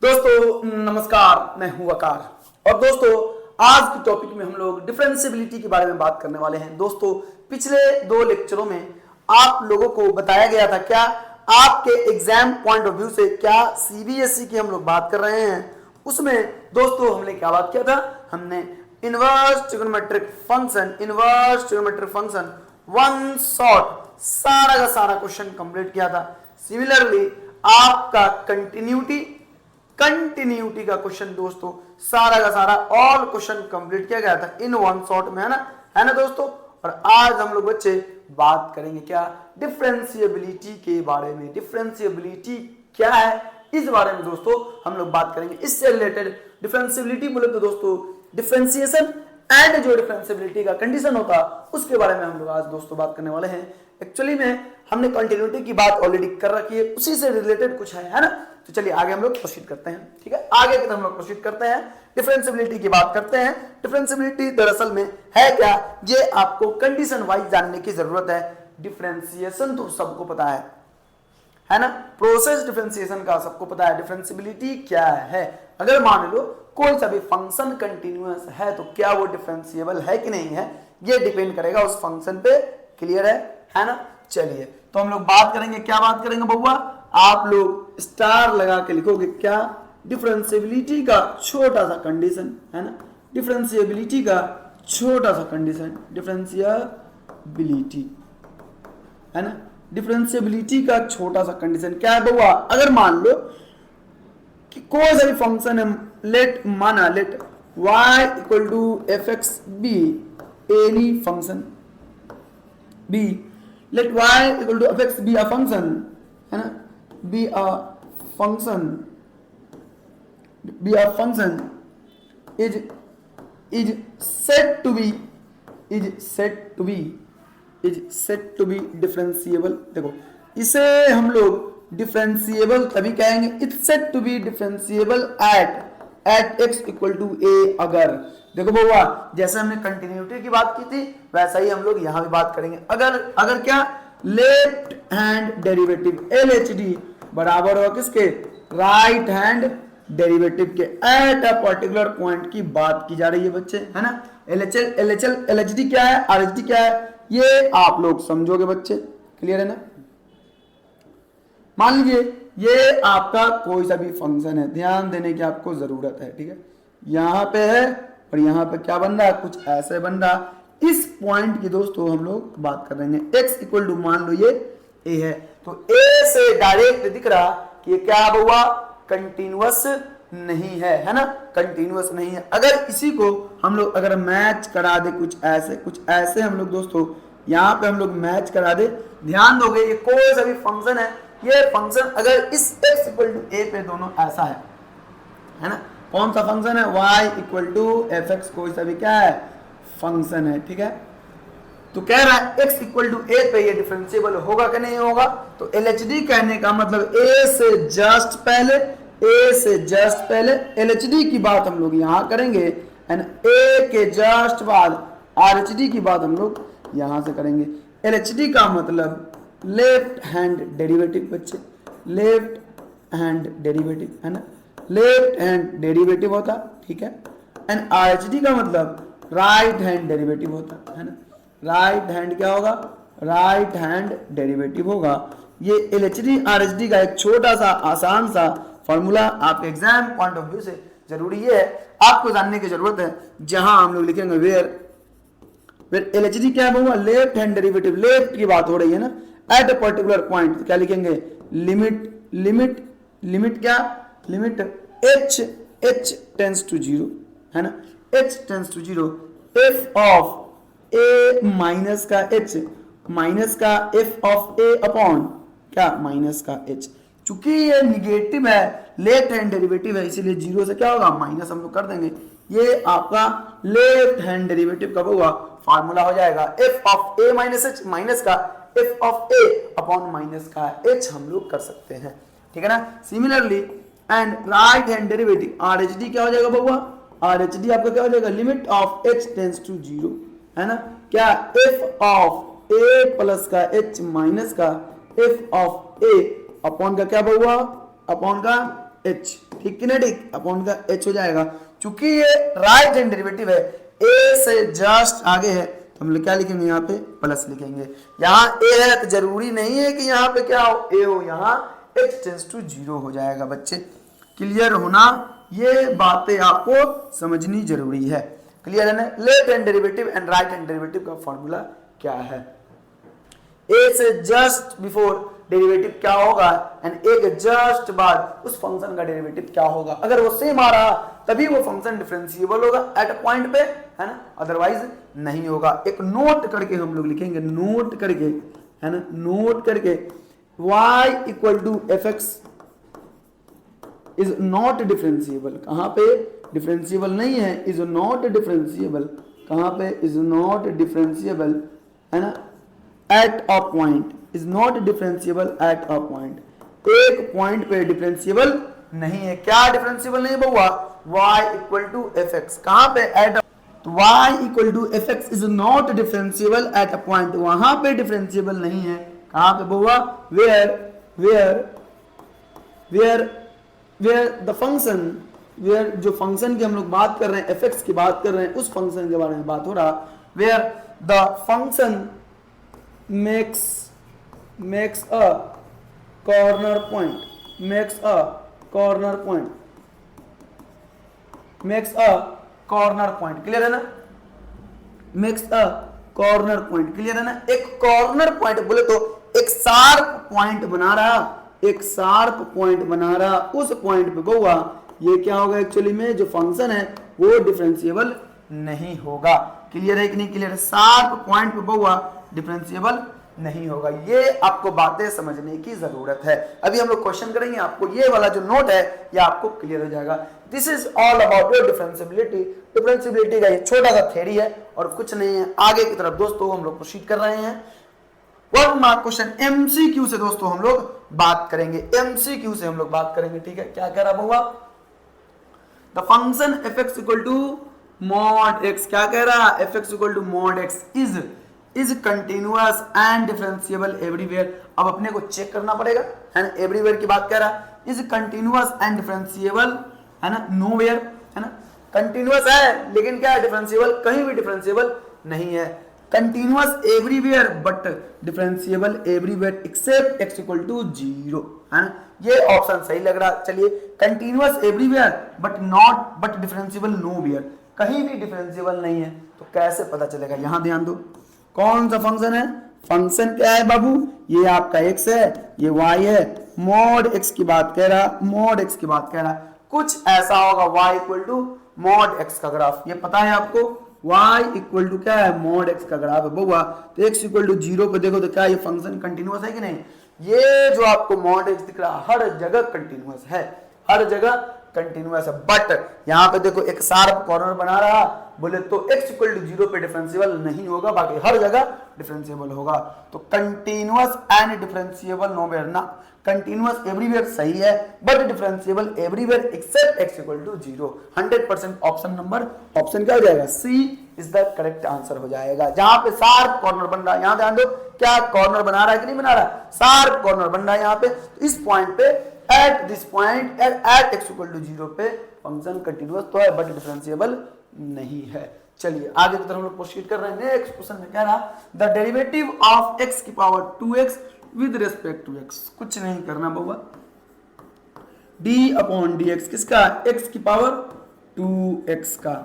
दोस्तों नमस्कार, मैं हूं वकार। और दोस्तों आज के टॉपिक में हम लोग डिफरेंशिएबिलिटी के बारे में बात करने वाले हैं। दोस्तों पिछले 2 लेक्चरों में आप लोगों को बताया गया था, क्या आपके एग्जाम पॉइंट ऑफ व्यू से क्या सीबीएसई की हम लोग बात कर रहे हैं, उसमें दोस्तों हमने क्या बात किया था, हमने inverse trigonometric function one shot सारा का सारा क्वेश्चन कंप्लीट किया था। सिमिलरली आपका कंटिन्यूटी का क्वेश्चन दोस्तों सारा का सारा ऑल क्वेश्चन कंप्लीट किया गया था इन वन शॉट में, है ना दोस्तों। और आज हम लोग बच्चे बात करेंगे क्या, डिफरेंशिएबिलिटी के बारे में। डिफरेंशिएबिलिटी क्या है इस बारे में दोस्तों हम लोग बात करेंगे। इससे रिलेटेड डिफरेंशिएबिलिटी बोले तो दोस्तों डिफरेंशिएशन एंड जो डिफरेंशिएबिलिटी का कंडीशन होता उसके बारे में हम लोग आज दोस्तों बात करने वाले हैं। एक्चुअली में हमने कंटिन्यूटी की बात ऑलरेडी कर रखी है, उसी से रिलेटेड कुछ है ना। तो चलिए आगे हम लोग प्रोसीड करते हैं, ठीक है। आगे हम लोग प्रोसीड करते हैं, डिफरेंशिएबिलिटी की बात करते हैं। डिफरेंशिएबिलिटी दरअसल में है क्या, ये आपको कंडीशन वाइज जानने की जरूरत है। डिफरेंशिएशन तो सबको पता है ना, प्रोसेस डिफरेंशिएशन का सबको पता है। डिफरेंशिएबिलिटी क्या है, अगर मान लो कोई सा भी फंक्शन कंटिन्यूअस है तो क्या वो डिफरेंशिएबल है कि नहीं है, ये डिपेंड करेगा उस फंक्शन पे। क्लियर है ना। चलिए तो हम लोग बात करेंगे, क्या बात करेंगे बउआ, आप लोग स्टार लगा के लिखोगे क्या, डिफरेंशिएबिलिटी का छोटा सा कंडीशन, है ना। डिफरेंशिएबिलिटी का छोटा सा कंडीशन, डिफरेंशिएबिलिटी, है ना। डिफरेंशिएबिलिटी का छोटा सा कंडीशन क्या है बउआ, अगर मान लो कि कोई सा भी फंक्शन है, let y equal to f x be any function b, let y equal to fx be a function, है ना, be a function is said to be differentiable। देखो इसे हम लोग डिफरेंशिएबल तभी कहेंगे, it's said to be differentiable at x equal to a। अगर देखो बउआ जैसे हमने कंटिन्यूटी की बात की थी वैसा ही हम लोग यहां भी बात करेंगे। अगर क्या, लेफ्ट हैंड डेरिवेटिव LHD बराबर हो किसके, राइट हैंड डेरिवेटिव के एट अ पर्टिकुलर पॉइंट की बात की जा रही है बच्चे, है ना। LHD क्या है, RHD क्या है, ये आप लोग समझोगे बच्चे। क्लियर है ना। मान लीजिए ये आपका कोई सा भी फंक्शन है, ध्यान देने की आपको जरूरत है, ठीक है। यहां पे है और यहाँ पे क्या बन रहा है, कुछ ऐसे बन रहा। इस पॉइंट की दोस्तों हम लोग बात कर रहे हैं, x इक्वल टू मान लो ये a है, तो a से डायरेक्ट दिख रहा कि ये क्या हुआ, कंटिन्यूअस नहीं है ना, कंटिन्यूअस नहीं है। अगर इसी को हम लोग अगर मैच करा दे कुछ ऐसे हम लोग दोस्तों यहाँ पे हम लोग मैच करा दे, ध्यान दोगे ये कोई सा भी फंक्शन है, ये फंक्शन अगर इस x इक्वल टू a पे दोनों ऐसा है ना, कौन सा फंक्शन है, y equal to f x, कोई सा भी क्या है फंक्शन है, ठीक है। तो कह रहा है x इक्वल टू a पे ये डिफरेंशिएबल होगा कि नहीं होगा, तो LHD कहने का मतलब a से जस्ट पहले LHD की बात हम लोग यहां करेंगे, एंड a के जस्ट बाद RHD की बात हम लोग यहां से करेंगे। LHD का मतलब लेफ्ट हैंड डेरिवेटिव बच्चे, लेफ्ट हैंड डेरिवेटिव, है ना, लेफ्ट हैंड डेरिवेटिव होता, ठीक है। एंड RHD का मतलब राइट हैंड डेरिवेटिव होता, है ना। राइट हैंड क्या होगा, राइट हैंड डेरिवेटिव होगा। ये LHD RHD का एक छोटा सा आसान सा फॉर्मूला आपके एग्जाम पॉइंट ऑफ व्यू से जरूरी है, आपको जानने की जरूरत है। जहां हम लोग लिखेंगे वेयर LHD क्या है, लेफ्ट हैंड डेरिवेटिव, लेफ्ट की बात हो रही है ना, एट अ पर्टिकुलर पॉइंट, तो क्या लिखेंगे, लिमिट क्या, लिमिट h टेंस टू 0, है ना, h tends to 0, f of a minus का h, माइनस का f ऑफ a अपॉन क्या, माइनस का h। चूंकि ये निगेटिव है, लेफ्ट हैंड डेरिवेटिव है, इसीलिए 0 से क्या होगा, माइनस हम लोग कर देंगे। ये आपका लेफ्ट हैंड डेरिवेटिव कब होगा, फार्मूला हो जाएगा f of a minus h, minus का f of a upon minus का h हम लोग कर सकते हैं, ठीक है ना। Similarly and right hand derivative RHD क्या हो जाएगा बउआ, RHD आपका क्या हो जाएगा, limit of h tends to 0, है ना, क्या f ऑफ a प्लस का h माइनस का f ऑफ a अपॉन का क्या बउआ, अपॉन का h। ठीक है ना, ठीक, अपॉन का h हो जाएगा। चूंकि ये राइट हैंड डेरिवेटिव है, a से जस्ट आगे है, तो हम लोग क्या लिखेंगे यहाँ पे प्लस लिखेंगे। यहाँ a है तो जरूरी नहीं है कि यहाँ पे क्या हो a हो, यहाँ h टेंस टू 0 हो जाएगा। बच्चे क्लियर होना, ये बातें आपको समझनी जरूरी है। क्लियर है ना। Left hand derivative and right hand derivative का फॉर्मूला क्या है, a से जस्ट बिफोर डेरिवेटिव क्या होगा एंड a के जस्ट बाद उस फंक्शन का डेरिवेटिव क्या होगा। अगर वो सेम आ रहा तभी वो फंक्शन डिफरेंशिएबल होगा एट अ पॉइंट पे, है ना, अदरवाइज नहीं होगा। एक नोट करके हम लोग लिखेंगे, नोट करके, है ना, नोट करके y equal to fx is not differentiable. कहां पे डिफरेंशिएबल नहीं है, इज नॉट डिफरेंशिएबल। कहां पे, इज नॉट डिफरेंशिएबल, है ना, eight a point, is not differentiable at a point. एक पॉइंट पे डिफरेंशिएबल नहीं है। क्या डिफरेंशिएबल नहीं बउआ, y इक्वल टू fx। कहां पे, एट, तो y equal to fx is not differentiable at a point, वहां पे डिफरेंशिएबल नहीं है। कहां पे बउआ, वेयर द फंक्शन, वेयर जो फंक्शन की हम लोग बात कर रहे हैं, fx की बात कर रहे हैं, उस फंक्शन के बारे में बात हो रहा, where the function makes a corner point, makes a corner point, clear है ना, makes a corner point, clear है ना। एक कॉर्नर पॉइंट बोले तो एक शार्प पॉइंट बना रहा, एक शार्प पॉइंट बना रहा, उस पॉइंट पे बउआ ये क्या होगा, एक्चुअली में जो फंक्शन है वो डिफरेंशिएबल नहीं होगा। क्लियर है कि नहीं, क्लियर है। शार्प पॉइंट पे बउआ डिफरेंशिएबल नहीं होगा। ये आपको बातें समझने की जरूरत है। अभी हम लोग क्वेश्चन करेंगे, आपको ये वाला जो नोट है ये आपको क्लियर हो जाएगा। This is all about your differentiability. Differentiability का ये छोटा सा थ्योरी है और कुछ नहीं है। आगे की तरफ दोस्तों हम लोग प्रोसीड कर रहे हैं। 1 मार्क क्वेश्चन एमसीक्यू से दोस्तों हम लोग बात करेंगे, एमसीक्यू से हम लोग बात करेंगे। ठीक है, क्या कह रहा हुआ, the function fx equal to mod x, क्या कह रहा, fx equal to mod x is continuous and differentiable everywhere. अब अपने को चेक करना पड़ेगा, है ना, एवरीवेयर की बात कह रहा, इज कंटिन्यूअस एंड डिफरेंशिएबल, है ना, नोवेयर, है ना, कंटिन्यूअस है लेकिन क्या है, डिफरेंशिएबल कहीं भी डिफरेंशिएबल नहीं है। Continuous everywhere but differentiable everywhere except x equal to 0, है ना, ये ऑप्शन सही लग रहा। चलिए, continuous everywhere but differentiable nowhere, कहीं भी डिफरेंशिएबल नहीं है, तो कैसे पता चलेगा। यहां ध्यान दो, कौन सा फंक्शन है, फंक्शन क्या है बाबू, ये आपका x है, ये y है, मॉड x की बात कह रहा, मॉड x की बात कह रहा, कुछ ऐसा होगा y equal to mod x का ग्राफ, ये पता है आपको, y इक्वल टू क्या है, मॉड x का ग्राफ है बउआ। तो x इक्वल टू 0 पे देखो तो क्या ये फंक्शन कंटिन्यूअस है कि नहीं। ये जो आपको मॉड x दिख रहा हर जगह कंटिन्यूअस है, हर जगह कंटिन्यूअस है। बट यहाँ पे देखो एक शार्प कॉर्नर बना रहा, बोले तो x इक्वल टू 0 पे डिफरेंशिएबल नहीं होगा, बाकी हर जगह डिफरेंशिएबल होगा। तो कंटिन्यूअस एंड डिफरेंशिएबल नोवेयर ना, कंटिन्यूअस एवरीवेयर सही है but differentiable everywhere except x equal to 0। 100% option number, option क्या हो जाएगा, C is the correct answer हो जाएगा। जहां पे शार्प कॉर्नर बन रहा है, यहां ध्यान दो, क्या कॉर्नर बना रहा है कि नहीं बना रहा, शार्प कॉर्नर बन रहा है यहाँ पे। तो इस पॉइंट पे, at this point, at x equal to 0 पे फंक्शन कंटिन्यूअस तो है बट डिफरेंशिएबल नहीं है। चलिए आगे की तरफ हम लोग प्रोसीड कर रहे हैं। नेक्स्ट क्वेश्चन में क्या रहा, द डेरिवेटिव ऑफ x की power 2x with respect to x, कुछ नहीं करना बउआ, d अपॉन dx, किसका, x की पावर 2x का।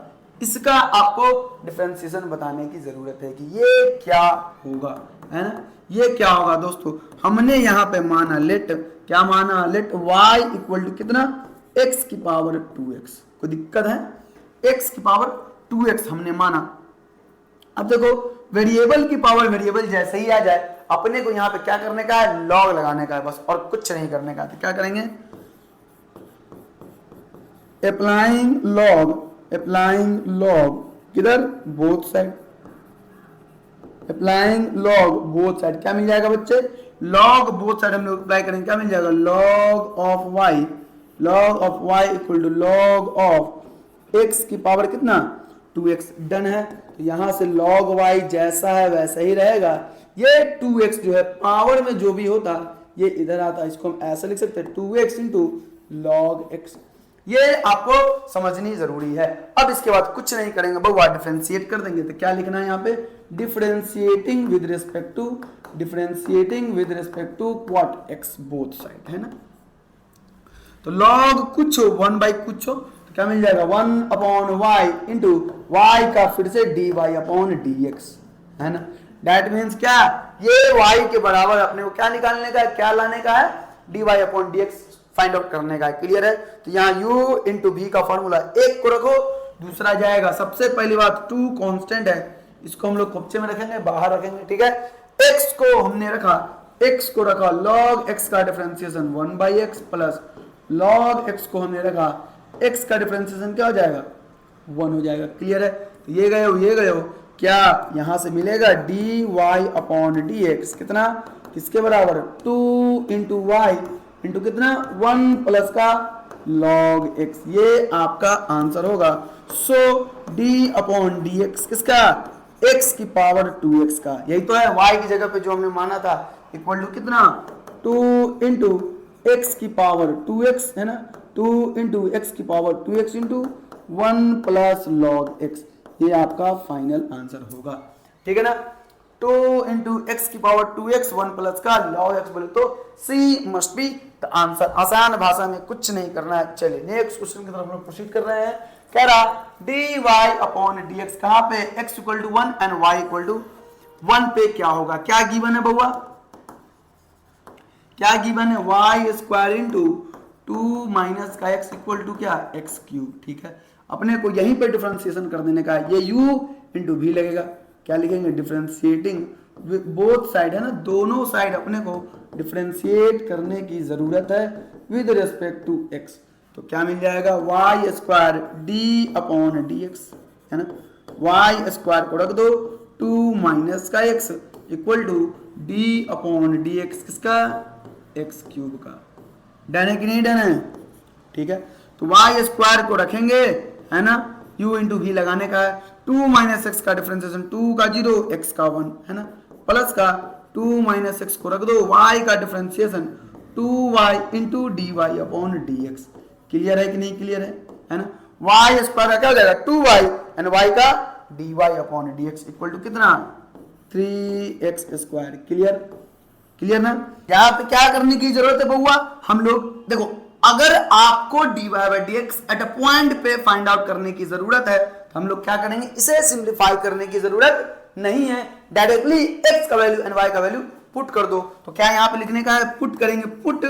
इसका आपको डिफरेंशिएशन बताने की जरूरत है कि ये क्या होगा, है ना, ये क्या होगा दोस्तों। हमने यहाँ पे माना लेट, क्या माना, लेट y इक्वल टू कितना, x की पावर 2x, कोई दिक्कत है, x की पावर 2x हमने माना। अब देखो वेरिएबल की पावर वेरिएबल जैसे ही आ जाए, अपने को यहाँ पे क्या करने का है, लॉग लगाने का है बस, और कुछ नहीं करने का। तो क्या करेंगे, अप्लाइंग लॉग किधर, both side, applying log both side, क्या मिल जाएगा बच्चे, लॉग बोथ साइड हम लोग अप्लाई करेंगे, क्या मिल जाएगा, log of y equal to log of x की पावर कितना, 2x। डन है। तो यहां से log y जैसा है वैसा ही रहेगा। ये 2x जो है पावर में जो भी होता ये इधर आता, इसको हम ऐसा लिख सकते हैं 2x इंटू log x। ये आपको समझनी जरूरी है। अब इसके बाद कुछ नहीं करेंगे बउआ, डिफरेंशिएट कर देंगे। तो क्या लिखना है यहाँ पे, differentiating with respect to what, x both side, है ना। तो लॉग कुछ हो 1 बाई कुछ हो तो क्या मिल जाएगा 1 अपॉन वाई इंटू वाई का फिर से dy अपॉन dx, है ना। दैट मीन्स क्या, ये y के बराबर अपने को क्या निकालने का है, क्या लाने का है, dy upon dx find out करने का है। क्लियर है। तो यहाँ u इंटू v का फॉर्मूला एक को रखो, दूसरा जाएगा, सबसे पहली बात 2 कांस्टेंट है, इसको हम लोग कब्जे में रखेंगे, बाहर रखेंगे, ठीक है। x को हमने रखा, x को रखा log x का differentiation 1 by x plus log x को हमने रखा, x का डिफरेंशिएशन क्या हो जाएगा 1 हो जाएगा। क्लियर है। तो ये गए हो क्या, यहां से मिलेगा dy अपॉन dx कितना, किसके बराबर 2 इंटू वाई इंटू कितना 1 प्लस का log x, ये आपका आंसर होगा। सो d अपॉन dx किसका, x की पावर 2x का, यही तो है। y की जगह पे जो हमने माना था इक्वल टू कितना 2 इंटू x की पावर 2x, है ना, 2 इंटू एक्स की power 2x into 1 plus log x, ये आपका फाइनल आंसर होगा। ठीक है ना। 2 इंटू एक्स की पावर 2x 1 प्लस का log x बोले तो C must be the answer. आसान भाषा में कुछ नहीं करना है। चलिए नेक्स्ट क्वेश्चन की तरफ हम लोग प्रोसीड कर रहे हैं। कह रहा dy अपॉन dx कहां पे, x equal to 1 and y equal to 1 पे क्या होगा, क्या गिवन है बउआ, क्या गिवन है, वाई स्क्वायर इंटू 2 माइनस का x इक्वल टू क्या, एक्स क्यूब। ठीक है, अपने को यहीं पे डिफरेंशिएशन कर देने का है, ये u इंटू v लगेगा, क्या लिखेंगे, डिफरेंशिएटिंग बोथ साइड, है ना, दोनों साइड अपने को डिफरेंशिएट करने की जरूरत है विद रिस्पेक्ट टू x। तो क्या मिल जाएगा, y square d upon D x, है ना, वाई स्क्वायर को रख दो 2 माइनस का x equal to d upon D x किसका, एक्स क्यूब का। डन है कि नहीं डन है। ठीक है, तो वाई स्क्वायर को रखेंगे, है ना, u इंटू वी लगाने का है, 2 माइनस एक्स का डिफरेंशिएशन 2 का 0 x का 1, है ना, प्लस का 2 माइनस एक्स को रख दो, y का differentiation 2y into d Y upon D x. Clear है कि नहीं क्लियर है ना। y स्क्वायर का क्या हो जाएगा 2y एंड y का dy upon dx equal to कितना 3x स्क्वायर। क्लियर, क्लियर ना। यहाँ पे क्या करने की जरूरत है बउआ, हम लोग देखो, अगर आपको dy by dx eight a point पे फाइंड आउट करने की जरूरत है तो हम लोग क्या करेंगे, इसे सिंप्लीफाई करने की जरूरत नहीं है, डायरेक्टली x का वैल्यू एंड y का वैल्यू पुट कर दो। तो क्या यहाँ पे लिखने का है, पुट करेंगे, पुट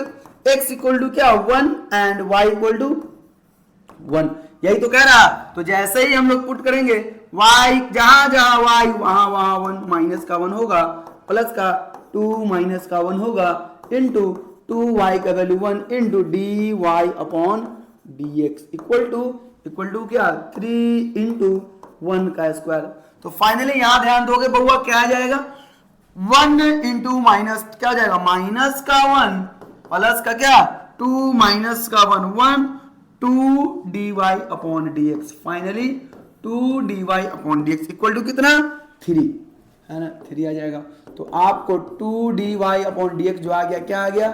x इक्वल टू क्या 1 एंड y इक्वल टू 1, यही तो कह रहा। तो जैसे ही हम लोग पुट करेंगे y जहां जहां y वहां वहां 1 माइनस का 1 होगा, प्लस का 2 माइनस का 1 होगा, इंटू 2y का value 1 into d Y upon D x equal to क्या 3 इंटू 1 का स्क्वायर। तो फाइनली यहां ध्यान दोगे बउआ क्या आ जाएगा, 1 इंटू माइनस क्या हो जाएगा, माइनस का 1 प्लस का क्या 2 माइनस का 1 2 d Y upon D x, finally 2 d Y upon D x equal to कितना 3, है ना, 3 आ जाएगा। तो आपको 2 d Y upon D x जो आ गया, क्या आ गया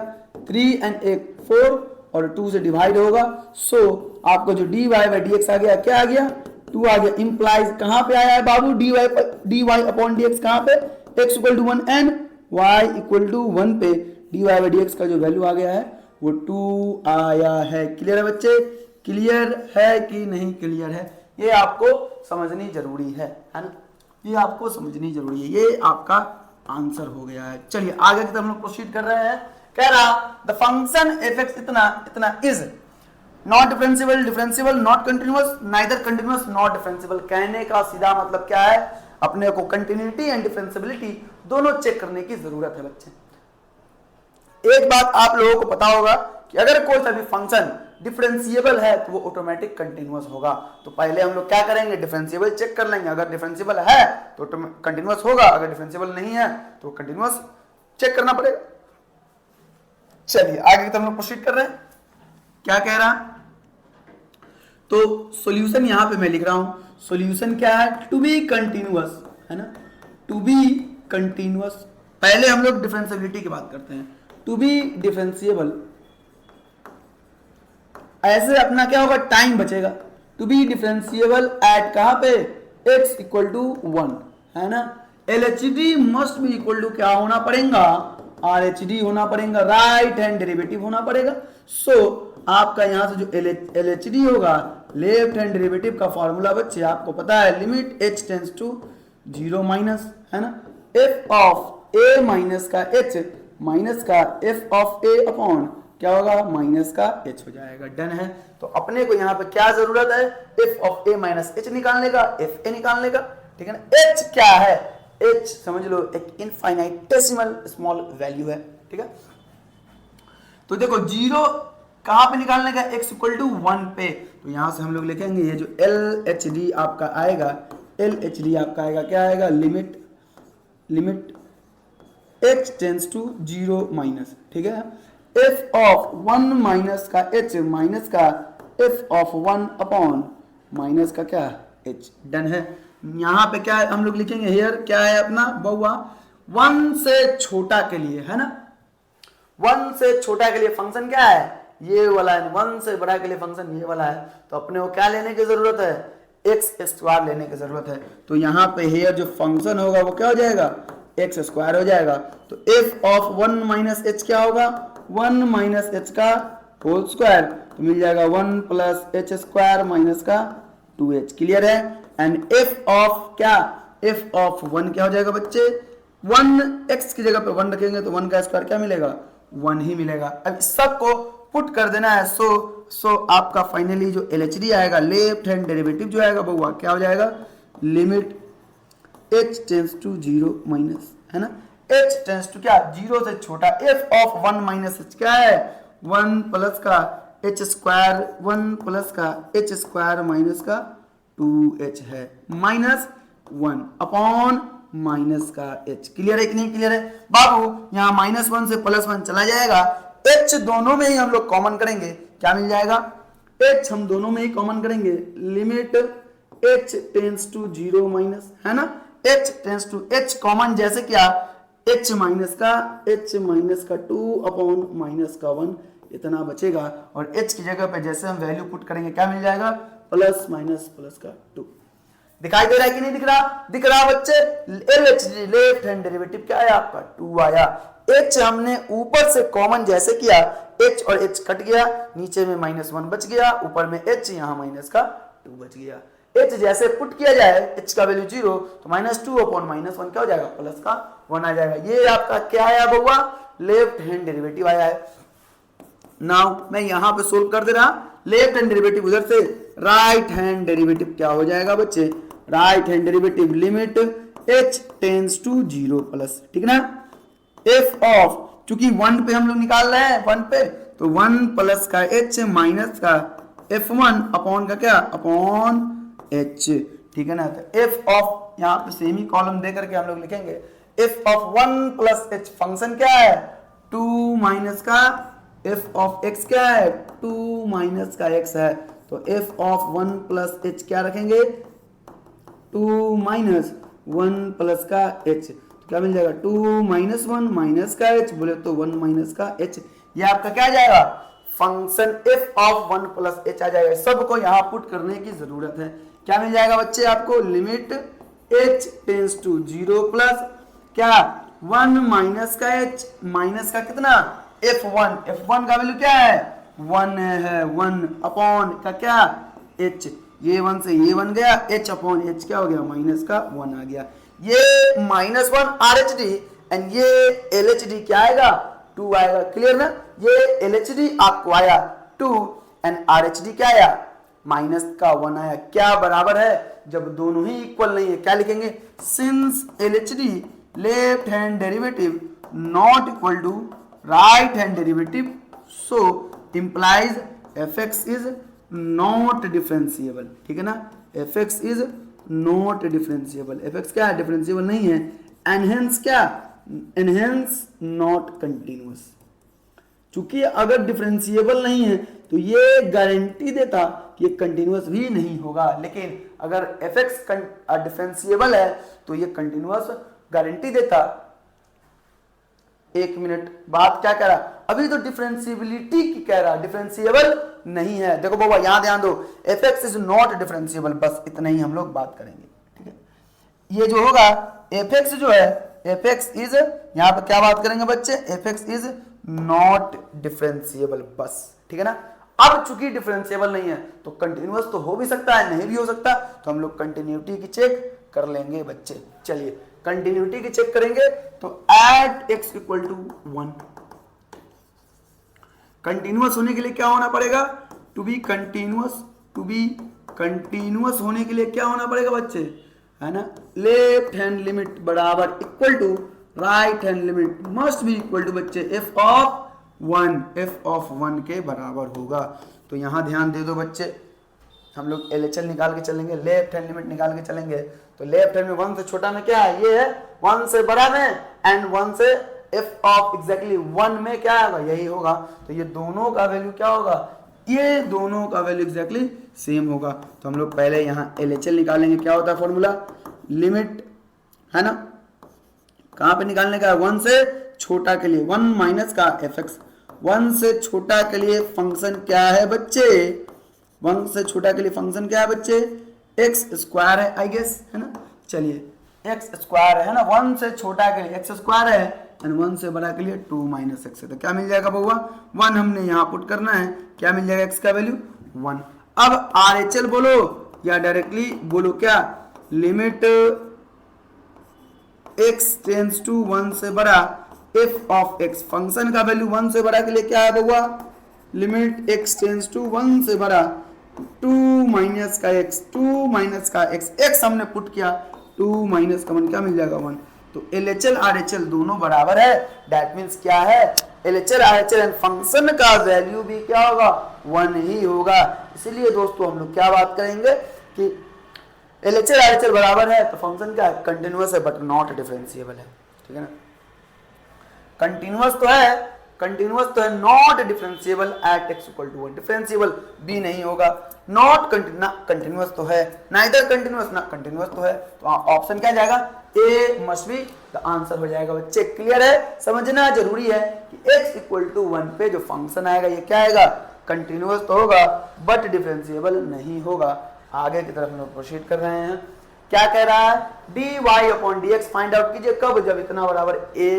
3 एंड 1 4 और 2 से डिवाइड होगा। सो आपको जो D Y by D X आ गया, क्या आ गया 2 आ गया। इंप्लाइज कहां पे आया है बाबू, D Y upon D X कहां पे, X equal to 1 and Y equal to 1 पे D Y by D X का जो वैल्यू आ गया है वो 2 आया है। क्लियर है बच्चे, क्लियर है कि नहीं क्लियर है, ये आपको समझनी जरूरी है ना, ये आपको समझनी जरूरी है, ये आपका आंसर हो गया है। चलिए आगे की तरफ हम लोग प्रोसीड कर रहे हैं। कह रहा द फंक्शन एफ एक्स इतना is not differentiable, differentiable not continuous, neither continuous not differentiable. कहने का सीधा मतलब क्या है, अपने को कंटिन्यूटी एंड डिफरेंशिएबिलिटी दोनों चेक करने की जरूरत है बच्चे। एक बात आप लोगों को पता होगा कि अगर कोई सा भी फंक्शन डिफरेंशिएबल है तो वो ऑटोमेटिक कंटिन्यूअस होगा। तो पहले हम लोग क्या करेंगे, डिफरेंशिएबल चेक कर लेंगे, अगर डिफरेंशिएबल है तो कंटिन्यूअस होगा, अगर डिफरेंशिएबल नहीं है तो कंटिन्यूअस चेक करना पड़ेगा। चलिए आगे की तरफ हम लोग प्रोसीड कर रहे हैं। क्या कह रहा, तो सॉल्यूशन यहां पे मैं लिख रहा हूं, सॉल्यूशन क्या है, टू बी कंटिन्यूअस, है ना, टू बी कंटिन्यूअस। पहले हम लोग डिफरेंशिएबिलिटी की बात करते हैं। टू बी डिफरेंशिएबल ऐसे अपना क्या होगा, टाइम बचेगा। टू बी डिफरेंशिएबल एट कहाँ पे, x इक्वल टू 1, है ना। LHD must be equal to क्या होना पड़ेगा, RHD होना पड़ेगा, राइट हैंड डेरिवेटिव होना पड़ेगा। सो आपका यहां से जो LHD होगा, लेफ्ट हैंड डेरिवेटिव का फॉर्मूला बच्चे आपको पता है, limit h tends to 0 minus, है ना, f ऑफ a माइनस का h माइनस का f ऑफ a अपॉन क्या होगा, माइनस का h हो जाएगा। डन है। तो अपने को यहाँ पे क्या जरूरत है, f of a minus h निकालने का, f a निकालने का, ठीक है ना। h क्या है, h समझ लो एक इनफाइनाइटेसिमल स्मॉल वैल्यू है, ठीक है। तो देखो जीरो कहां पे निकालने का, x इक्वल टू 1 पे। तो यहां से हम लोग लिखेंगे ये जो LHD आपका आएगा, LHD आपका आएगा क्या आएगा, limit h tends to 0 minus, ठीक है। f ऑफ 1 माइनस का h माइनस का f ऑफ 1 अपॉन माइनस का क्या h। डन है। यहां पे क्या है हम लोग लिखेंगे, हेयर क्या है अपना बउआ, 1 से छोटा के लिए, है ना, 1 से छोटा के लिए फंक्शन क्या है, ये वाला है। 1 से बड़ा के लिए फंक्शन ये वाला है। तो अपने को क्या लेने की जरूरत है, एक्स स्क्वायर लेने की जरूरत है। तो यहाँ पे हेयर जो फंक्शन होगा वो क्या हो जाएगा, एक्स स्क्वायर हो जाएगा। तो f ऑफ 1 माइनस एच क्या होगा, 1 माइनस एच का होल स्क्वायर, तो मिल जाएगा 1 प्लस एच स्क्वायर माइनस का 2h। क्लियर है। एंड f ऑफ क्या, f ऑफ 1 क्या हो जाएगा बच्चे, 1 x की जगह पे 1 रखेंगे तो 1 का स्क्वायर क्या मिलेगा, 1 ही मिलेगा। अब इस सब को पुट कर देना है। सो आपका फाइनली जो LHD आएगा, लेफ्ट हैंड डेरिवेटिव जो आएगा वो क्या हो जाएगा, limit h tends to 0 minus, है ना, h टेंस टू क्या 0 से छोटा, f ऑफ 1 माइनस h क्या है, 1 प्लस का h स्क्वायर, 1 प्लस का h स्क्वायर माइनस का 2h है, माइनस 1 अपॉन माइनस का h। क्लियर है कि नहीं क्लियर है बाबू। यहाँ -1 से +1 चला जाएगा, h दोनों में ही हम लोग कॉमन करेंगे, क्या मिल जाएगा, h हम दोनों में ही कॉमन करेंगे, limit h tends to 0 minus, है ना, h tends to h common जैसे क्या, h माइनस का 2 अपॉन माइनस का 1 इतना बचेगा। और h की जगह पे जैसे हम वैल्यू पुट करेंगे क्या मिल जाएगा, प्लस माइनस प्लस का 2। दिखाई दे रहा है कि नहीं दिख रहा, दिख रहा बच्चे। LHD लेफ्ट हैंड डेरिवेटिव क्या आया आपका 2 आया। h हमने ऊपर से कॉमन जैसे किया, h और h कट गया, नीचे में -1 बच गया, ऊपर में h, यहाँ माइनस का 2 बच गया। h जैसे पुट किया जाए, h का वैल्यू 0 तो -2 अपॉन -1 क्या हो जाएगा, प्लस का 1 आ जाएगा। ये आपका क्या आया बउआ, लेफ्ट हैंड डेरिवेटिव आया है। नाउ मैं यहां पे सोल्व कर दे रहा, लेफ्ट हैंड डेरिवेटिव उधर से, राइट हैंड डेरिवेटिव क्या हो जाएगा बच्चे, right hand derivative limit h tends to 0 plus, ठीक ना, f ऑफ, चूंकि 1 पे हम लोग निकाल रहे हैं, 1 पे, तो 1 प्लस का h माइनस का f1 अपॉन का क्या, अपॉन h, ठीक है ना। तो f ऑफ यहाँ पे सेमी कॉलम दे करके हम लोग लिखेंगे, f of 1 plus h function क्या है, 2 माइनस का f ऑफ x क्या है, 2 माइनस का x है। तो f ऑफ 1 प्लस h क्या रखेंगे, 2 माइनस 1 प्लस का h, तो क्या मिल जाएगा, 2 माइनस 1 माइनस का h, बोले तो 1 माइनस का h। ये आपका क्या आ जाएगा, function f of 1 plus h आ जाएगा। सबको यहाँ पुट करने की जरूरत है। क्या मिल जाएगा बच्चे आपको, limit h tends to 0 plus क्या 1 माइनस का h, माइनस का कितना f1 का वैल्यू क्या है 1 है, 1 अपॉन का क्या h, ये 1 से ये 1 गया, h अपॉन h क्या हो गया, माइनस का 1 आ गया। ये -1 RHD एंड ये LHD क्या आएगा, 2 आएगा। क्लियर ना, ये LHD आपको आया 2 एंड RHD क्या आया, माइनस का 1 आया। क्या बराबर है, जब दोनों ही इक्वल नहीं है क्या लिखेंगे, since LHD left hand derivative not equal to right hand derivative, so implies fx is not differentiable, ठीक है ना, fx is not differentiable, fx क्या है, डिफरेंशिएबल नहीं है। एनहेंस क्या, एनहेंस नॉट कंटिन्यूअस, चूंकि अगर डिफरेंशिएबल नहीं है तो ये गारंटी देता कि ये कंटिन्यूअस भी नहीं होगा, लेकिन अगर fx डिफरेंशिएबल है तो ये कंटिन्यूअस गारंटी देता। एक मिनट, बात क्या कह रहा, अभी तो डिफरेंशिएबिलिटी की कह रहा, डिफरेंशिएबल नहीं है। देखो बाबा यहां ध्यान दो, F x is not differentiable, बस इतना ही हम लोग बात करेंगे, ठीक है। ये जो होगा एफ एक्स जो है, एफ एक्स इज, यहां पर क्या बात करेंगे बच्चे, F x is not differentiable, बस, ठीक है ना। अब चूंकि डिफरेंशिएबल नहीं है तो कंटिन्यूअस तो हो भी सकता है, नहीं भी हो सकता, तो हम लोग कंटिन्यूटी की चेक कर लेंगे बच्चे। चलिए कंटिन्यूटी की चेक करेंगे तो at x equal to 1, continuous होने के लिए क्या होना पड़ेगा, to be continuous, to be continuous होने के लिए क्या होना पड़ेगा बच्चे, है ना, लेफ्ट हैंड लिमिट बराबर equal to right hand limit must be equal to बच्चे एफ ऑफ 1, एफ ऑफ 1 के बराबर होगा। तो यहां ध्यान दे दो बच्चे, हम लोग LHL निकाल के चलेंगे, लेफ्ट हैंड लिमिट निकाल के चलेंगे, तो लेफ्ट हैंड में 1 से छोटा में क्या है, ये है, 1 से बड़ा में एंड 1 से एफ ऑफ एग्जैक्टली 1 में क्या होगा, यही होगा। तो ये दोनों का वैल्यू क्या होगा, ये दोनों का वैल्यू एग्जैक्टली सेम होगा। तो हम लोग पहले यहाँ LHL निकालेंगे, क्या होता है फॉर्मूला, लिमिट, है ना, कहां पे निकालने का है, 1 से छोटा के लिए 1 माइनस का एफ एक्स, 1 से छोटा के लिए फंक्शन क्या है बच्चे, 1 से छोटा के लिए फंक्शन क्या है बच्चे, एक्स स्क्वायर है आई गेस, है ना। चलिए एक्स स्क्वायर है ना, 1 से छोटा के लिए एक्स स्क्वायर है एंड 1 से बड़ा के लिए 2 माइनस एक्स है। तो क्या मिल जाएगा बउआ, 1 हमने यहाँ पुट करना है, क्या मिल जाएगा एक्स का वैल्यू 1। अब RHL बोलो या डायरेक्टली बोलो क्या, लिमिट एक्स टेंस टू 1 से बड़ा एफ ऑफ एक्स, फंक्शन का वैल्यू 1 से बड़ा के लिए क्या है बउआ, लिमिट एक्स टेंस टू 1 से बड़ा 2 माइनस का एक्स, 2 माइनस का एक्स, एक्स हमने पुट किया, 2 माइनस का 1 क्या मिल जाएगा 1। तो LHL RHL दोनों बराबर है, दैट मीन्स क्या है, LHL RHL एंड फंक्शन का वैल्यू भी क्या होगा, 1 ही होगा। इसीलिए दोस्तों हम लोग क्या बात करेंगे कि LHL RHL बराबर है तो फंक्शन क्या है, कंटिन्यूअस है बट नॉट डिफरेंशिएबल है, ठीक है ना। कंटिन्यूअस तो है not differentiable at x equal to 1, differentiable भी नहीं होगा, नॉट कंटिन्यूअस तो है, नाइदर कंटिन्यूअस ना कंटिन्यूअस तो है, तो ऑप्शन क्या जाएगा, ए मस्ट बी द आंसर हो जाएगा बच्चे। क्लियर है, समझना जरूरी है कि x इक्वल टू 1 पे जो फंक्शन आएगा ये क्या आएगा, कंटिन्यूअस तो होगा बट डिफरेंशिएबल नहीं होगा। आगे की तरफ हम लोग प्रोसीड कर रहे हैं, क्या कह रहा है, dy upon dx find out कीजिए कब, जब इतना बराबर a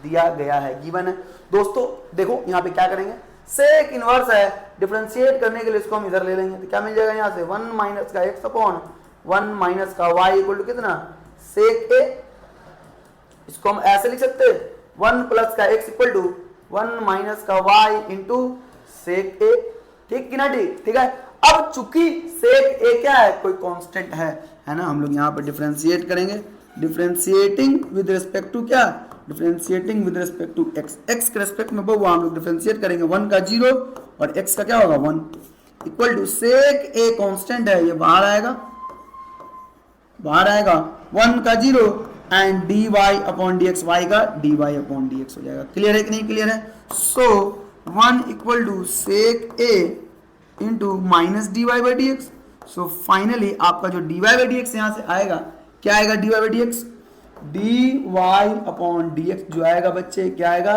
दिया गया है, गिवन है। दोस्तों देखो यहाँ पे क्या करेंगे, सेक इनवर्स है, डिफरेंशिएट करने के लिए इसको हम इधर ले लेंगे, तो क्या मिल जाएगा यहाँ से 1 माइनस का x अपॉन 1 माइनस का y इक्वल टू कितना, सेक a, इसको हम ऐसे लिख सकते हैं 1 प्लस का x इक्वल टू 1 माइनस का y इंटू सेक a, ठीक कि ना, ठीक है। अब चूंकि सेक a क्या है, कोई कांस्टेंट है ना, हम लोग यहाँ पर डिफरेंशिएट करेंगे, डिफरेंशिएटिंग विद रिस्पेक्ट टू क्या, differentiating with respect to x, x के रिस्पेक्ट में बहु हम लोग डिफरेंशिएट करेंगे, 1 का 0 और x का क्या होगा 1 equal to sec a constant है, ये बाहर आएगा 1 का 0 and dy upon dx, y का dy अपॉन dx हो जाएगा। क्लियर है कि नहीं क्लियर है। So 1 equal to sec a into minus d Y by D x. So finally आपका जो D Y by D x यहाँ से आएगा, क्या आएगा d Y by D x, d Y upon D x जो आएगा बच्चे क्या आएगा,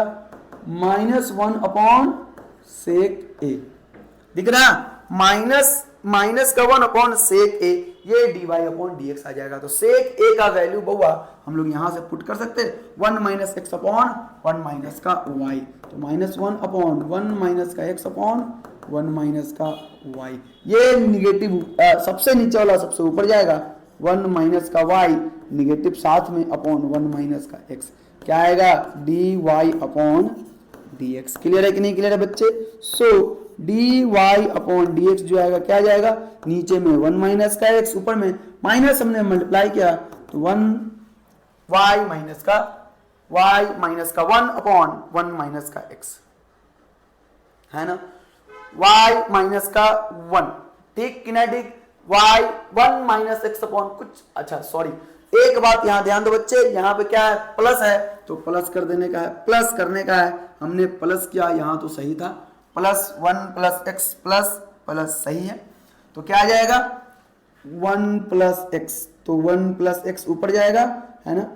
-1 अपॉन सेक ए, दिख रहा, माइनस का 1 अपॉन सेक ए, ये D Y upon D X आ जाएगा। तो सेक ए का वैल्यू बहुआ हम लोग यहाँ से पुट कर सकते हैं 1 माइनस एक्स अपॉन 1 माइनस का वाई, तो -1 अपॉन 1 माइनस का एक्स अपॉन 1 माइनस का y, ये निगेटिव सबसे नीचे वाला सबसे ऊपर जाएगा, 1 माइनस का y निगेटिव साथ में अपॉन 1 माइनस का x, क्या आएगा dy अपॉन dx। क्लियर है कि नहीं क्लियर है बच्चे। सो dy अपॉन dx जो आएगा क्या जाएगा, नीचे में 1 माइनस का x, ऊपर में माइनस हमने मल्टीप्लाई किया तो 1 y माइनस का 1 अपॉन 1 माइनस का x, है ना, y माइनस का 1, ठीक कि ना, ठीक, y 1 माइनस एक्स अपॉन कुछ, अच्छा सॉरी एक बात यहाँ ध्यान दो बच्चे, यहाँ पे क्या है प्लस है तो प्लस कर देने का है, प्लस करने का है, हमने प्लस किया, यहाँ तो सही था, +1 प्लस एक्स प्लस सही है, तो क्या आ जाएगा 1 प्लस एक्स, तो 1 प्लस एक्स ऊपर जाएगा, है ना,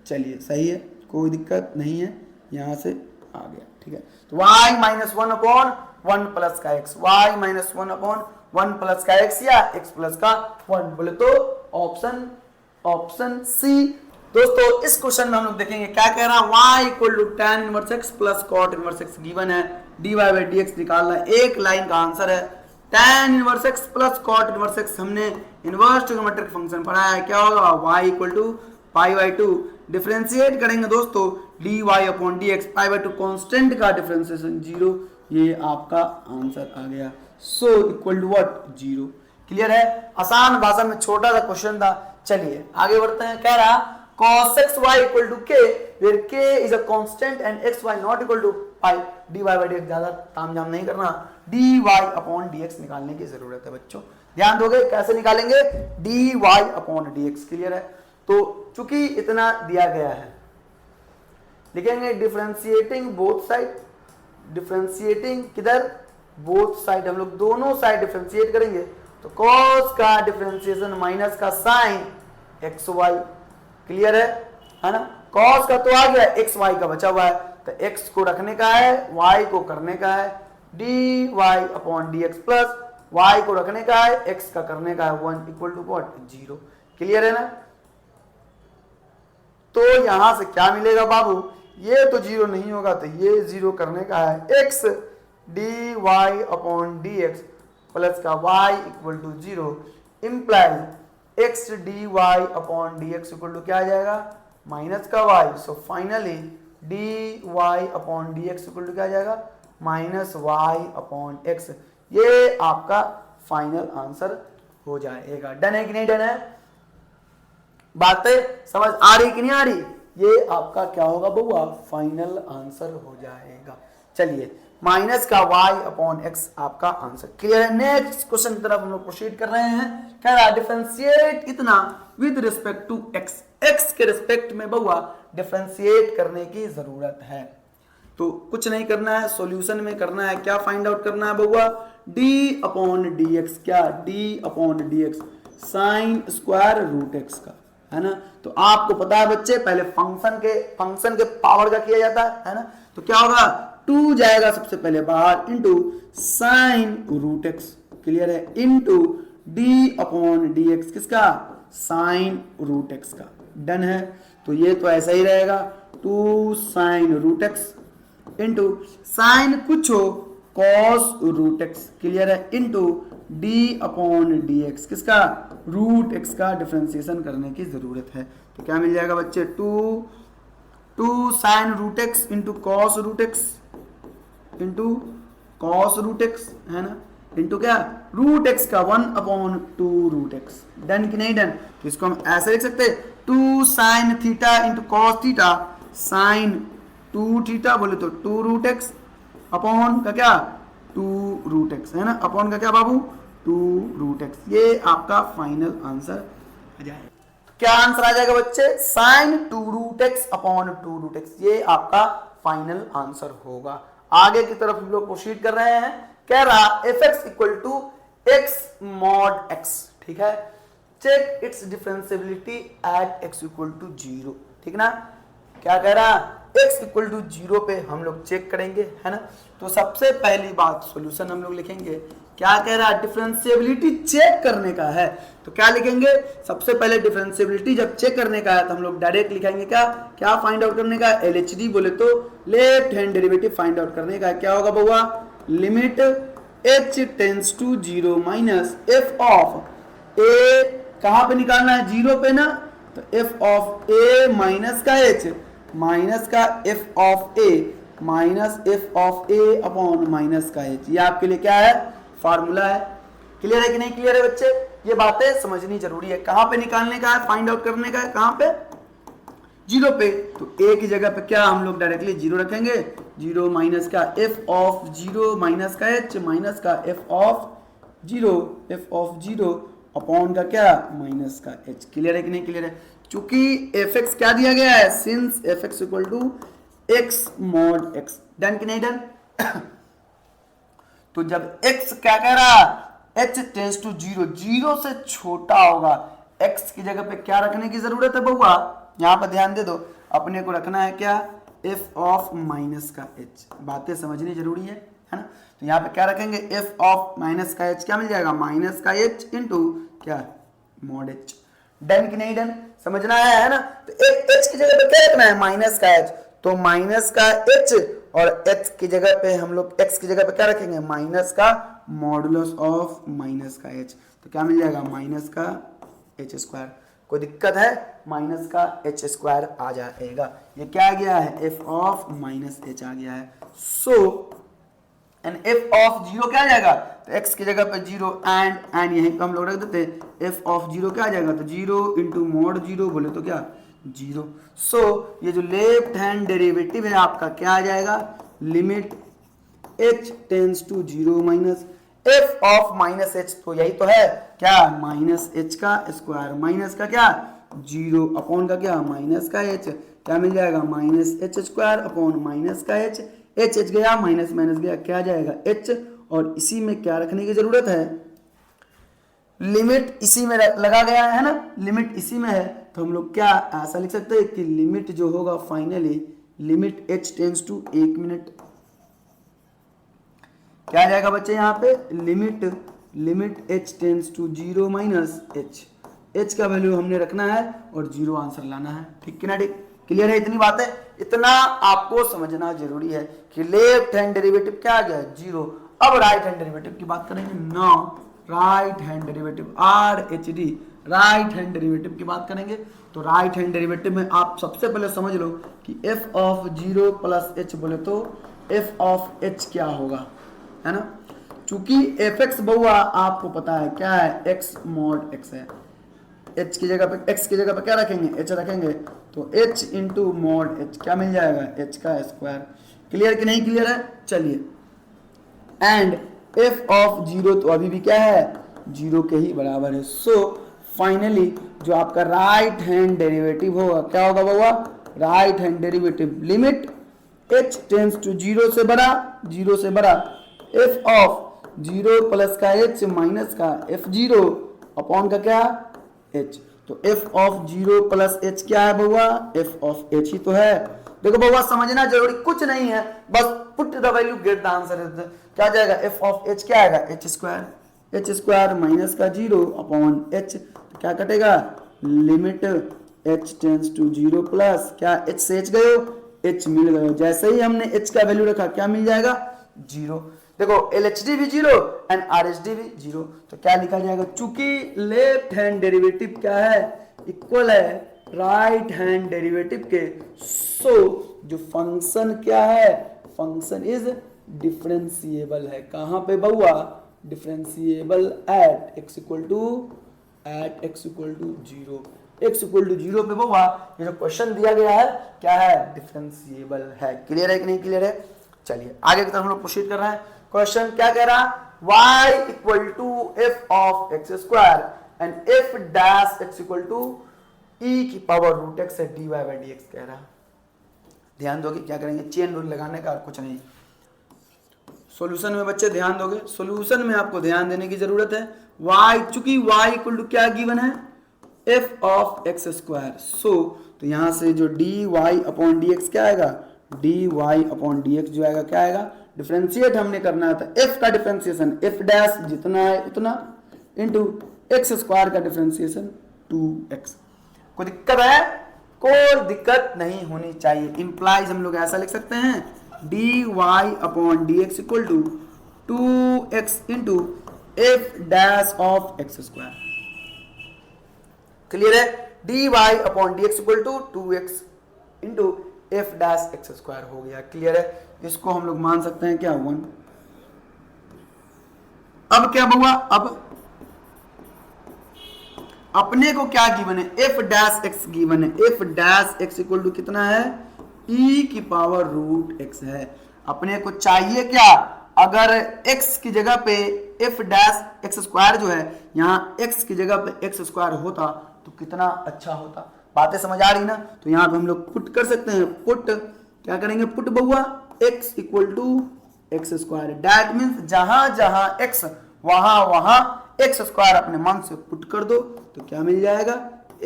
चलिए सही है, कोई दिक्कत नहीं है, यहाँ से आ गया, ठीक है। तो y -1 अपॉन 1 प्लस का x, y minus 1 upon 1 plus का x या x प्लस का 1, बोले तो ऑप्शन सी। दोस्तों इस क्वेश्चन में हम लोग देखेंगे क्या कह रहा है, y equal to tan inverse x plus cot inverse x given है, dy बाई dx निकालना है। एक लाइन का आंसर है tan inverse x plus cot inverse x, हमने इनवर्स ट्रिग्नोमेट्रिक फंक्शन पढ़ा है, क्या होगा y equal to pi by 2, differentiate करेंगे दोस्तों dy upon dx, pi by 2 constant का डिफरेंशिएशन 0, ये आपका आंसर आ गया। So equal to what, 0। Clear है, आसान भाषा में छोटा सा क्वेश्चन था। चलिए आगे बढ़ते हैं, कह रहा cos xy equal to k where k is a constant and xy not equal to pi, dy by dx, ज्यादा तामझाम नहीं करना, dy अपॉन dx निकालने की जरूरत है बच्चों। ध्यान दोगे कैसे निकालेंगे, dy अपॉन dx। क्लियर है, तो चूंकि इतना दिया गया है, लिखेंगे डिफरेंशिएटिंग बोथ साइड, डिफरेंशिएटिंग किधर, बोथ साइड, हम लोग दोनों साइड डिफरेंशिएट करेंगे, तो cos का डिफरेंशिएशन माइनस का साइन xy। क्लियर है ना, cos का तो आ गया, xy का बचा हुआ है, तो x को रखने का है, y को करने का है, dy upon dx plus y को रखने का है, x का करने का है 1 इक्वल टू व्हाट, 0। क्लियर है ना, तो यहां से क्या मिलेगा बाबू, ये तो 0 नहीं होगा, तो ये 0 करने का है, x dy upon dx plus का y equal to 0 implies x dy upon dx equal to क्या आ जाएगा, माइनस का y। So finally dy upon dx equal to क्या आ जाएगा, माइनस y अपॉन x। ये आपका फाइनल आंसर हो जाएगा। डन है कि नहीं डन है, बातें समझ आ रही कि नहीं आ रही, ये आपका क्या होगा बउआ, फाइनल आंसर हो जाएगा। चलिए माइनस का y अपॉन x आपका आंसर। क्लियर है, नेक्स्ट क्वेश्चन की तरफ हम लोग प्रोसीड कर रहे हैं। कह रहा है डिफरेंशिएट कितना, with respect to x, x के रिस्पेक्ट में बउआ डिफरेंशिएट करने की जरूरत है। तो कुछ नहीं करना है, सॉल्यूशन में करना है, क्या फाइंड आउट करना है बउआ, d अपॉन dx, क्या d upon dx sine square root x का, है ना। तो आपको पता है बच्चे, पहले फंक्शन के पावर का किया जाता है ना, तो क्या होगा, 2 जाएगा सबसे पहले बाहर, into sine root x। Clear है, इंटू d अपॉन dx किसका, साइन रूट x का। डन है, तो ये तो ऐसा ही रहेगा, 2 sine root x into sine कुछ हो कॉस रूट x। क्लियर है, इंटू d अपॉन dx किसका, रूट x का डिफरेंशिएशन करने की जरूरत है। तो क्या मिल जाएगा बच्चे, 2 sine root x into cos root x into cos root x, है ना, इंटू क्या, रूट x का 1 अपॉन 2 रूट x। डन कि नहीं डन, तो इसको हम ऐसे लिख सकते हैं, 2 sine theta into cos theta sine 2 theta, बोले तो 2 रूट x अपॉन का क्या, 2 रूट x, है ना, अपॉन का क्या बाबू, 2 रूट x। ये आपका फाइनल आंसर आ जाएगा। क्या आंसर आ जाएगा बच्चे, sine 2 root x upon 2 root x, ये आपका फाइनल आंसर होगा। आगे की तरफ हम लोग प्रोसीड कर रहे हैं। कह रहा fx equal to x mod x, ठीक है, check its differentiability at x equal to 0, ठीक ना। क्या कह रहा, x इक्वल टू 0 पे हम लोग चेक करेंगे, है ना। तो सबसे पहली बात सॉल्यूशन हम लोग लिखेंगे, क्या कह रहा है, डिफरेंशिएबिलिटी चेक करने का है, तो क्या लिखेंगे, सबसे पहले डिफरेंशिएबिलिटी जब चेक करने का है तो हम लोग डायरेक्ट लिखेंगे क्या फाइंड आउट करने का, LHD, बोले तो left hand derivative find out करने का। क्या होगा बउआ, limit h tends to 0 minus f of a, कहां पे निकालना है, 0 पे ना, तो f ऑफ a माइनस का h माइनस का f of a minus f of a upon minus का h, ये आपके लिए क्या है, फार्मूला है। क्लियर है कि नहीं क्लियर है बच्चे, ये बातें समझनी जरूरी है। कहां पे निकालने का है, फाइंड आउट करने का है, कहां पे, 0 पे, तो a की जगह पे क्या हम लोग डायरेक्टली 0 रखेंगे, 0 माइनस का f ऑफ 0 माइनस का h माइनस का f ऑफ 0 अपॉन का क्या, माइनस का h। क्लियर है कि नहीं क्लियर है, चूंकि fx क्या दिया गया है, since fx equal to x mod x। Done कि नहीं डन तो जब x क्या कह रहा, h टेंस टू 0, 0 से छोटा होगा, x की जगह पे क्या रखने की जरूरत है बउआ, यहां पर ध्यान दे दो, अपने को रखना है क्या, f ऑफ माइनस का h। बातें समझनी जरूरी है है ना। तो यहाँ पे क्या रखेंगे, एफ ऑफ माइनस का एच क्या मिल जाएगा, माइनस का एच इंटू क्या मॉड एच। डन कि नहीं डन, समझना है ना। तो एक एच की जगह पे क्या रखना है, माइनस का एच, तो माइनस का एच और एच की जगह पे हम लोग एक्स की जगह पे क्या रखेंगे, माइनस का मॉडुलस ऑफ माइनस का एच, तो क्या मिल जाएगा माइनस का एच स्क्वायर। कोई दिक्कत है, माइनस का एच स्क्वायर आ जाएगा। ये क्या आ गया है, एफ ऑफ माइनस एच आ गया है। So and F of zero क्या आ जाएगा, तो एक्स की जगह पे जीरो एंड यहीं पे हम लोग रख देते हैं एफ ऑफ जीरो क्या आ जाएगा, तो जीरो इंटू मॉड जीरो बोले तो क्या जीरो। सो ये जो लेफ्ट हैंड डेरिवेटिव है आपका क्या आ जाएगा, limit h tends to zero minus f of minus h, तो यही तो है क्या, माइनस एच का स्क्वायर माइनस का क्या जीरो अपॉन का क्या माइनस का एच, क्या मिल जाएगा minus H square upon minus का एच, एच एच गया माइनस माइनस गया क्या आ जाएगा एच, और इसी में क्या रखने की जरूरत है, लिमिट इसी में लगा गया है ना, लिमिट इसी में है, तो हम लोग क्या ऐसा लिख सकते हैं कि लिमिट जो होगा finally limit h tends to 1 minus क्या आ जाएगा बच्चे, यहाँ पे limit h tends to zero minus h का वैल्यू हमने रखना है और जीरो आंसर लाना है, ठीक कि ना, ठीक क्लियर है, इतनी बात है, इतना आपको समझना जरूरी है कि लेफ्ट हैंड डेरिवेटिव क्या आ गया जीरो। अब राइट हैंड डेरिवेटिव की बात करेंगे, now right hand derivative RHD right hand derivative की बात करेंगे। तो राइट हैंड डेरिवेटिव में आप सबसे पहले समझ लो कि f of zero plus H बोले तो f ऑफ h क्या होगा, है ना, चूंकि fx बहुआ आपको पता है क्या है x मॉड x है, h की जगह पे x की जगह पे क्या रखेंगे h रखेंगे, तो h इंटू मॉड h क्या मिल जाएगा h का स्क्वायर। क्लियर कि नहीं क्लियर है, चलिए एंड f ऑफ जीरो तो अभी भी क्या है जीरो के ही बराबर है। सो फाइनली जो आपका राइट हैंड डेरिवेटिव होगा क्या होगा बाबा, right hand derivative limit h tends to zero से बड़ा f ऑफ जीरो प्लस का h माइनस का f जीरो अपॉन का क्या h, तो f of zero plus h क्या है बउआ, f ऑफ h ही तो है। देखो बउआ समझना जरूरी कुछ नहीं है, बस put the value get the answer, क्या जाएगा f ऑफ h क्या आएगा h स्क्वायर माइनस का जीरो अपॉन h, क्या कटेगा limit h tends to zero plus क्या h से h गए h मिल गए, जैसे ही हमने h का वैल्यू रखा क्या मिल जाएगा जीरो। देखो LHD भी जीरो एंड RHD भी जीरो, तो क्या लिखा जाएगा, चूंकि लेफ्ट हैंड डेरिवेटिव क्या है इक्वल है राइट हैंड डेरिवेटिव के, सो जो फंक्शन क्या है, फंक्शन इज डिफरेंशिएबल है, कहां पे बउआ differentiable at x equal to zero, x equal to zero पे बउआ ये जो क्वेश्चन दिया गया है क्या है डिफरेंशिएबल है। क्लियर है कि नहीं क्लियर है, चलिए आगे की तरफ हम लोग प्रोसीड कर रहे हैं। क्वेश्चन क्या कह रहा है, y equal to f of x square and f dash x equal to e की पावर रूट एक्स है dy बाई डी एक्स कह रहा है। ध्यान दोगे क्या करेंगे, चेन रूल लगाने का कुछ नहीं, सॉल्यूशन में बच्चे ध्यान दोगे, सॉल्यूशन में आपको ध्यान देने की जरूरत है। y चूंकि y इक्वल टू क्या गिवन है f ऑफ एक्स स्क्वायर, सो तो यहां से जो dy अपॉन डी एक्स क्या आएगा, dy अपॉन डी एक्स जो आएगा क्या आएगा, डिफरेंशिएट हमने करना है, तो f का डिफरेंशिएशन f डैश जितना है उतना इंटू एक्स स्क्वायर का डिफरेंशिएशन 2x। कोई दिक्कत है, कोई दिक्कत नहीं होनी चाहिए, इंप्लाइज हम लोग ऐसा लिख सकते हैं dy upon D x equal to 2x into f dash of x square. Clear है, dy upon D x equal to 2x into f dash x square हो गया। क्लियर है, इसको हम लोग मान सकते हैं क्या 1। अब क्या हुआ, अब अपने को क्या गिवन है, एफ डैश एक्स गिवन है, f dash x equal to कितना है e की पावर रूट एक्स है। अपने को चाहिए क्या, अगर x की जगह पे एफ डैश एक्स स्क्वायर जो है यहाँ x की जगह पे एक्स स्क्वायर होता तो कितना अच्छा होता, बातें समझ आ रही ना। तो यहाँ पे हम लोग पुट कर सकते हैं, पुट क्या करेंगे, पुट बहुआ x equal to x square, that means जहां जहां x वहां एक्स स्क्वायर अपने मन से पुट कर दो, तो क्या मिल जाएगा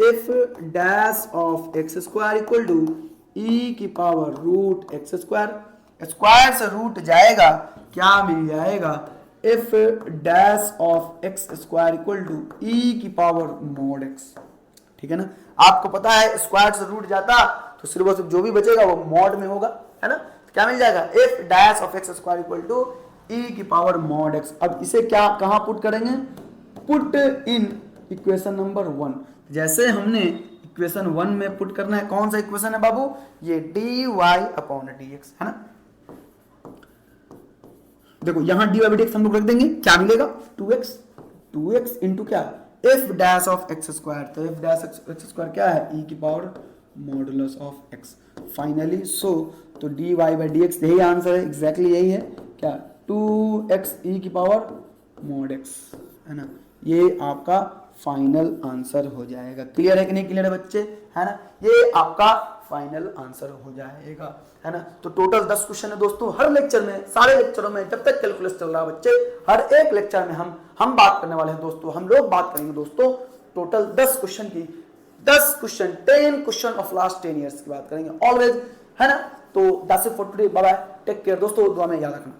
F dash of x square equal to E की power root X square, square से रूट जाएगा क्या मिल जाएगा, F dash of x square equal to E की पावर मॉड एक्स। ठीक है ना, आपको पता है स्क्वायर से रूट जाता तो सिर्फ और सिर्फ जो भी बचेगा वो मॉड में होगा, है ना। क्या मिल जाएगा, F dash of x square equal to E की पावर मॉड एक्स। अब इसे क्या कहां पुट करेंगे, पुट इन इक्वेशन नंबर 1। जैसे हमने इक्वेशन 1 में पुट करना है, कौन सा इक्वेशन है बाबू, ये dy अपॉन dx, है ना। देखो यहां dy बाई dx हम लोग रख देंगे, क्या मिलेगा 2x इंटू क्या, F dash of x square. तो एफ डैश एक्स स्क्वायर क्या है, ई की power modulus of x. Finally so तो dy बाई dx यही आंसर है, एग्जैक्टली यही है क्या, 2x ई की पावर मॉड x, है ना। ये आपका फाइनल आंसर हो जाएगा। क्लियर है कि नहीं क्लियर है बच्चे, है ना, ये आपका फाइनल आंसर हो जाएगा, है ना। तो टोटल 10 क्वेश्चन है दोस्तों, हर लेक्चर में, सारे लेक्चरों में जब तक कैलकुलस चल रहा है बच्चे, हर एक लेक्चर में हम बात करने वाले हैं दोस्तों, हम लोग बात करेंगे दोस्तों टोटल 10 क्वेश्चन की, 10 question 10 question of last 10 years की बात करेंगे ऑलवेज, है ना। तो that's it for today, bye bye, take care दोस्तों, दुआ में याद रखना।